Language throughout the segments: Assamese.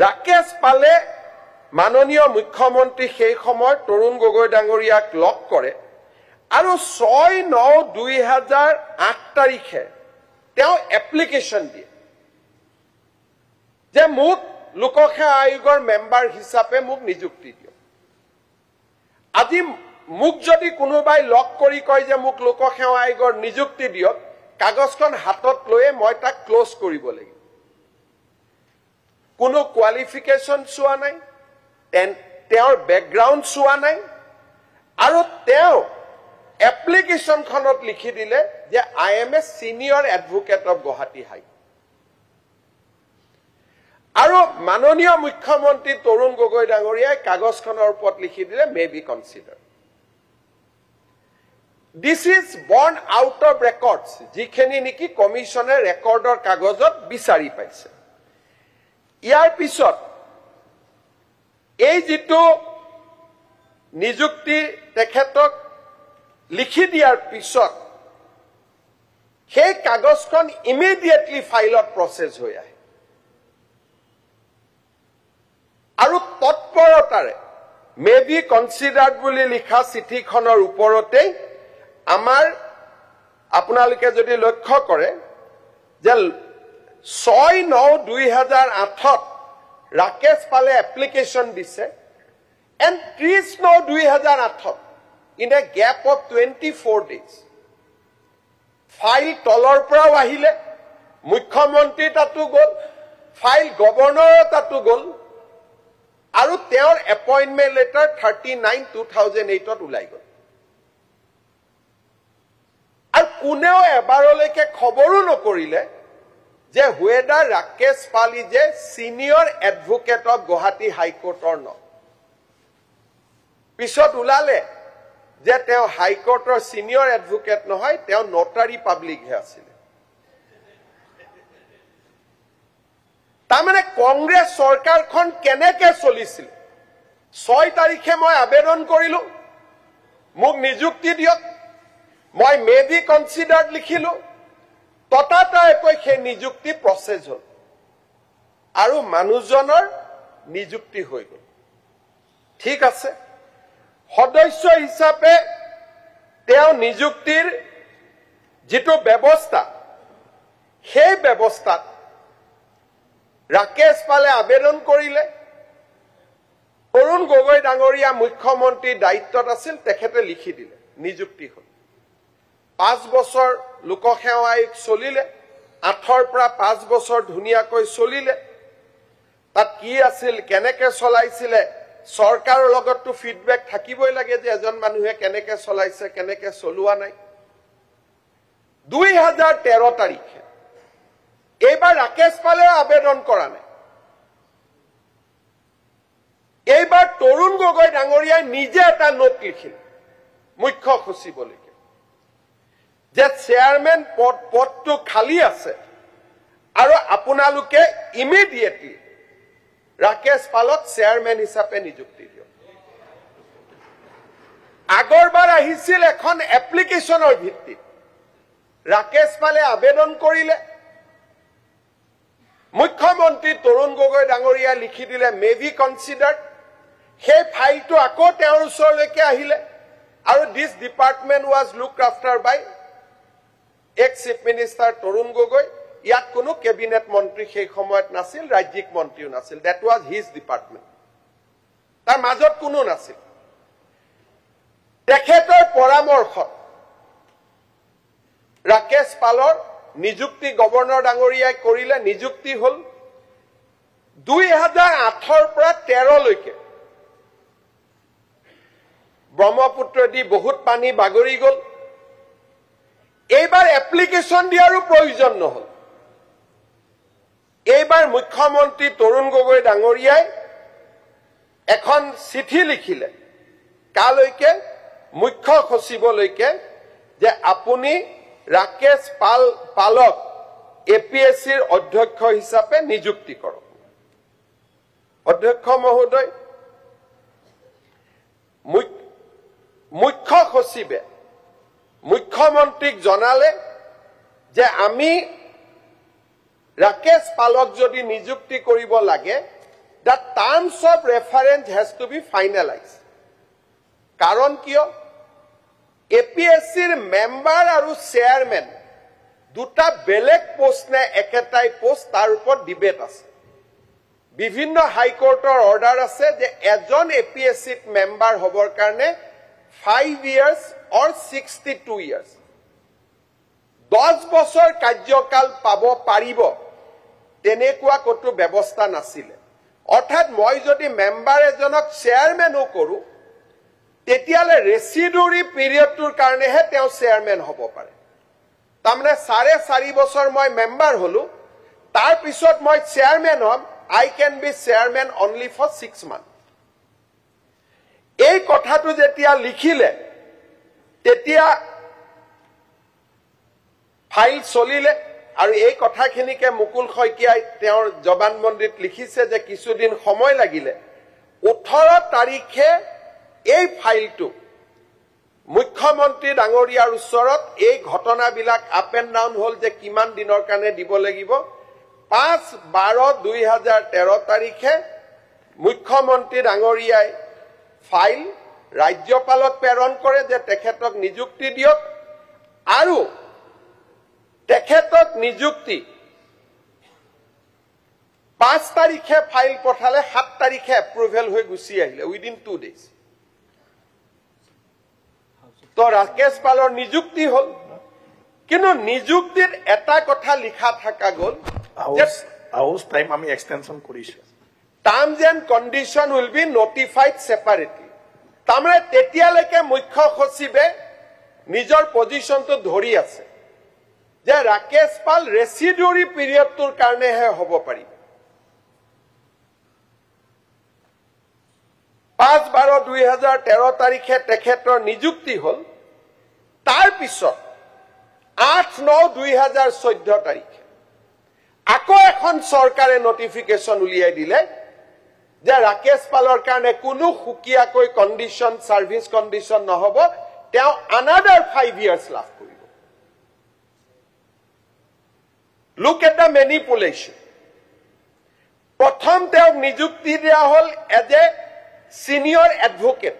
ৰাকেশ পালে মাননীয় মুখ্যমন্ত্ৰী সেই সময় তৰুণ গগৈ ডাঙৰীয়াক লগ কৰে আৰু 6/9/2008 তাৰিখে তেওঁ এপ্লিকেশ্যন দিয়ে যে মোক লোকসেৱা আয়োগৰ মেম্বাৰ হিচাপে মোক নিযুক্তি দিয়ক আজি মোক যদি কোনোবাই লগ কৰি কয় যে মোক লোকসেৱা আয়োগৰ নিযুক্তি দিয়ক কাগজখন হাতত লৈয়ে মই তাক ক্লোজ কৰিব লাগিব কোনো কোৱালিফিকেশ্যন চোৱা নাই তেওঁৰ বেকগ্ৰাউণ্ড চোৱা নাই আৰু তেওঁ এপ্লিকেশ্যনখনত লিখি দিলে যে I am a senior advocate of Guwahati high আৰু মাননীয় মুখ্যমন্ত্ৰী তৰুণ গগৈ ডাঙৰীয়াই কাগজখনৰ ওপৰত লিখি দিলে may be consider this is born out of records যিখিনি নেকি কমিশনে ৰেকৰ্ডৰ কাগজত বিচাৰি পাইছে ইয়াৰ পিছত এই যেটো নিযুক্তি তেখেতক লিখি দিয়াৰ পিছত সেই কাগজখন ইমিডিয়েটলি ফাইলত প্ৰসেস হৈ আহে আৰু তৎপৰতাৰে মে বি কনসিডাৰ্ড বুলি লিখা চিঠিখনৰ ওপৰতে আমাৰ আপোনালোকে যদি লক্ষ্য কৰে যে 6/9/2008 ৰাকেশ পালে এপ্লিকেশ্যন দিছে and 30/9/2008 in a gap of 24 days file তলৰ পৰাও আহিলে মুখ্যমন্ত্ৰী তাতো গল ফাইল গভৰ্ণৰ তাতো গল আৰু তেওঁৰ এপইন্টমেন্ট লেটাৰ 39/2008 ওলাই গল আৰু কোনেও এবাৰলৈকে খবৰো নকৰিলে যে হুৱেডাৰ ৰাকেশ পালি যে সিনিয়ৰ এডভোকেট অফ গুৱাহাটী হাইকোৰ্টৰ ন পিছত ওলালে যে তেওঁ হাইকোৰ্টৰ সিনিয়ৰ এডভোকেট নহয় তেওঁ নটাৰী পাব্লিক হে আছিল তাৰমানে কংগ্ৰেছ চৰকাৰখন কেনেকে চলিছিল 6 তাৰিখে মই আবেদন কৰিলো মোক নিযুক্তি দিয়ক মই মে বি কনসিডাৰ্ড লিখিলো ততাতৈয়াকৈ সেই নিযুক্তি প্ৰসেস হল আৰু মানুহজনৰ নিযুক্তি হৈ গল ঠিক আছে সদস্য হিচাপে তেওঁ নিযুক্তিৰ যেটো ব্যৱস্থা সেই ব্যৱস্থাত ৰাকেশ পালে আবেদন কৰিলে তৰুণ গগৈ ডাঙৰীয়া মুখ্যমন্ত্ৰী দায়িত্বত আছিল তেখেতে লিখি দিলে নিযুক্তি হল 5 বছৰ লোকসেৱা আয়োগ চলিলে 8 পৰা 5 বছৰ ধুনিয়াকৈ চলিলে তাত কি আছিল কেনেকে চলাইছিলে সৰকাৰৰ লগতটো ফিডবেক থাকিবই লাগে যে এজন মানুহে কেনেকে চলাইছে কেনেকে চলোৱা নাই 2013 তাৰিখে এইবাৰ ৰাকেশ পালে আবেদন কৰা নাই এইবাৰ তৰুণ গগৈ ডাঙৰীয়াই নিজে এটা নোট লিখিল মুখ্য সচিবলৈকে যে চেয়াৰম্যান পদটো খালি আছে আৰু আপোনালোকে ইমিডিয়েটলি ৰাকেশ পালক চেয়াৰম্যান হিচাপে নিযুক্তি দিয়ক আগৰবাৰ আহিছিল এখন এপ্লিকেশ্যনৰ ভিত্তিত ৰাকেশ পালে আবেদন কৰিলে মুখ্যমন্ত্ৰী তৰুণ গগৈ ডাঙৰীয়া লিখি দিলে মে বি কনসিডাৰ্ড সেই ফাইলটো আকৌ তেওঁৰ ওচৰলৈকে আহিলে আৰু this department was looked after by ex chief minister Tarun Gogoi ইয়াত কোনো কেবিনেট মন্ত্ৰী সেই সময়ত নাছিল ৰাজ্যিক মন্ত্ৰীও নাছিল দ্যাট ৱাজ হিজ ডিপাৰ্টমেন্ট তাৰ মাজত কোনো নাছিল তেখেতৰ পৰামৰ্শত ৰাকেশ পালৰ নিযুক্তি গভৰ্ণৰ ডাঙৰীয়াই কৰিলে নিযুক্তি হল 2008 পৰা 13 লৈকে ব্ৰহ্মপুত্ৰ দি বহুত পানী বাগৰি গল এইবাৰ এপ্লিকেশ্যন দিয়াৰো প্ৰয়োজন নহল এইবাৰ মুখ্যমন্ত্ৰী তৰুণ গগৈ ডাঙৰীয়াই এখন চিঠি লিখিলে কালৈকে মুখ্য সচিবলৈকে যে আপুনি ৰাকেশ পালক এপিএসসিৰ অধ্যক্ষ হিচাপে নিযুক্তি কৰক অধ্যক্ষ মহোদয় মুখ্য সচিবে মুখ্যমন্ত্ৰীক জনালে যে আমি ৰাকেশ পালক যদি নিযুক্তি কৰিব লাগে the terms of reference has to be finalized. Karon kiyo? APSC member aru chairman দুটা বেলেগ পোস্ট নে একেটাই পোস্ট তার উপর ডিবেট আছে বিভিন্ন হাইকোৰ্টৰ অৰ্ডাৰ আছে যে এজন এপিএসসি মেম্বাৰ হবৰ কাৰণে 5 years or 62 years 10 বছৰ কাৰ্যকাল পাব পাৰিব তেনেকুৱা কতো ব্যৱস্থা নাছিলে অৰ্থাৎ মই যদি মেম্বাৰ এজনক চেয়াৰম্যানও কৰো তেতিয়ালে ৰেচিডুৰি পিৰিয়ডটোৰ কাৰণেহে তেওঁ চেয়াৰম্যান হ'ব পাৰে তামনে 4.5 বছৰ মই মেম্বাৰ হলো তাৰ পিছত মই চেয়াৰম্যান হম I can be chairman only for 6 months. এই কথাটো যেতিয়া লিখিলে তেতিয়া ফাইল চলিলে আৰু এই কথাখিনিকে মুকুল খৈকিয়াই তেওঁৰ জবানবন্দীত লিখিছে যে কিছুদিন সময় লাগিলে 18 তাৰিখে এই ফাইলটো মুখ্যমন্ত্ৰী ডাঙৰীয়াৰ ওচৰত এই ঘটনাবিলাক আপ এণ্ড ডাউন হল যে কিমান দিনৰ কাৰণে দিব লাগিব 5/12/2013 তাৰিখে মুখ্যমন্ত্ৰী ডাঙৰীয়াই ফাইল ৰাজ্যপালক প্ৰেৰণ কৰে যে তেখেতক নিযুক্তি দিয়ক আৰু তেখেতক নিযুক্তি 5 তাৰিখে ফাইল পঠালে 7 তাৰিখে এপ্ৰুভেল হৈ গুছি আহিলে উইদিন 2 days তো ৰাকেশ পালৰ নিযুক্তি হল কিন্তু নিযুক্তিৰ এটা কথা লিখা থাকা গল House time আমি extension কৰিছে terms and condition will be notified separately তামৰে তেতিয়ালৈকে মুখ্য সচিবে নিজৰ পজিশনটো ধৰি আছে যে ৰাকেশ পাল ৰেচিডুৰি পিৰিয়ডটোৰ কাৰণেহে হ'ব পাৰিব 5/12/2013 তাৰিখে তেখেতৰ নিযুক্তি হল তাৰ পিছত 8/9/2014 তাৰিখে আকৌ এখন চৰকাৰে নোটিফিকেশন উলিয়াই দিলে যে ৰাকেশ পালৰ কাৰণে কোনো হুকিয়াকৈ কন্ডিশন সাৰ্ভিস কন্ডিশন নহব তেওঁ another 5 years লাভ কৰিব look at the manipulation প্ৰথম তেওঁক নিযুক্তি দিয়া হল এজ এ সিনিয়ৰ এডভোকেট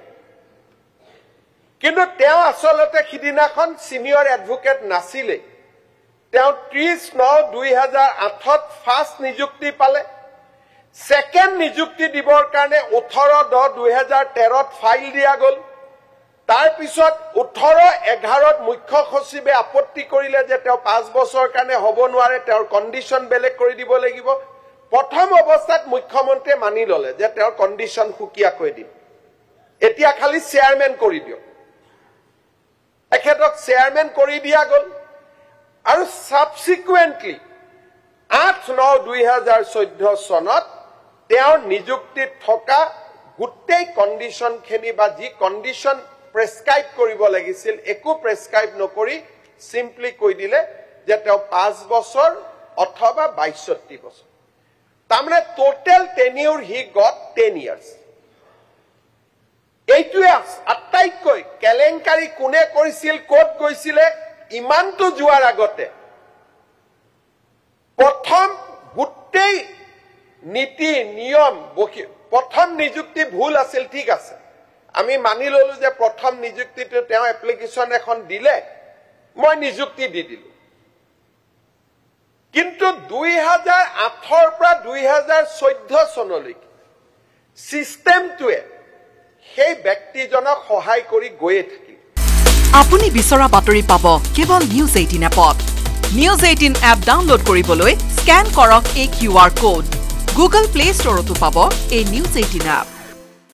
কিন্তু তেওঁ আসলতে খিদিনাখন সিনিয়ৰ এডভোকেট নাছিলে তেওঁ 30/9/2008 ফাৰ্স্ট নিযুক্তি পালে সেকেন্ড নিযুক্তি দিবৰ কাৰণে 18/10/2013 ফাইল দিয়া গল তাৰ পিছত 18/11 মুখ্য সচিবে আপত্তি কৰিলে যে তেওঁ 5 বছৰ কাৰণে হ'ব নোৱাৰে তেওঁৰ কন্ডিশন বেলেগ কৰি দিব লাগিব প্ৰথম অৱস্থাত মুখ্যমন্ত্ৰীয়ে মানি ললে যে তেওঁৰ কন্ডিশন হুকিয়া কৈ দিম এতিয়া খালি চেয়াৰম্যান কৰি দিও এখেতক চেয়াৰম্যান কৰি দিয়া গল আৰু সাবসিকুৱেন্টলি 8/9/2014 সনত তেওঁৰ নিযুক্তিত থকা গুটেই কন্ডিশন খিনি বা যি কন্ডিশন প্ৰেসক্ৰাইব কৰিব লাগিছিল একো প্ৰেসক্ৰাইব নকৰি সিম্পলি কৈ দিলে যে তেওঁ 5 বছৰ অথবা 62 বছৰ তামনে টোটাল টেনিউৰ হি গট 10 years এইটোৱে আটাইকৈ কেলেংকাৰী কোনে কৰিছিল কোট গৈছিলে ইমানটো যোৱাৰ আগতে প্ৰথম গুটেই নীতি নিয়ম প্ৰথম নিযুক্তি ভুল আছিল ঠিক আছে আমি মানি ললো যে প্ৰথম নিযুক্তিটো তেওঁ এপ্লিকেশন এখন দিলে মই নিযুক্তি দি দিলো কিন্তু 2008 পৰা 2014 চনলৈকে সিস্টেমটোৱে সেই ব্যক্তিজনক সহায় কৰি গৈয়ে থাকিল আপুনি বিচৰা বাতৰি পাব কেৱল নিউজ 18 এপত নিউজ 18 এপ ডাউনলোড কৰিবলৈ স্ক্যান কৰক এই QR কোড গুগল প্লে ষ্টৰতো পাব এই নিউজ 18 এপ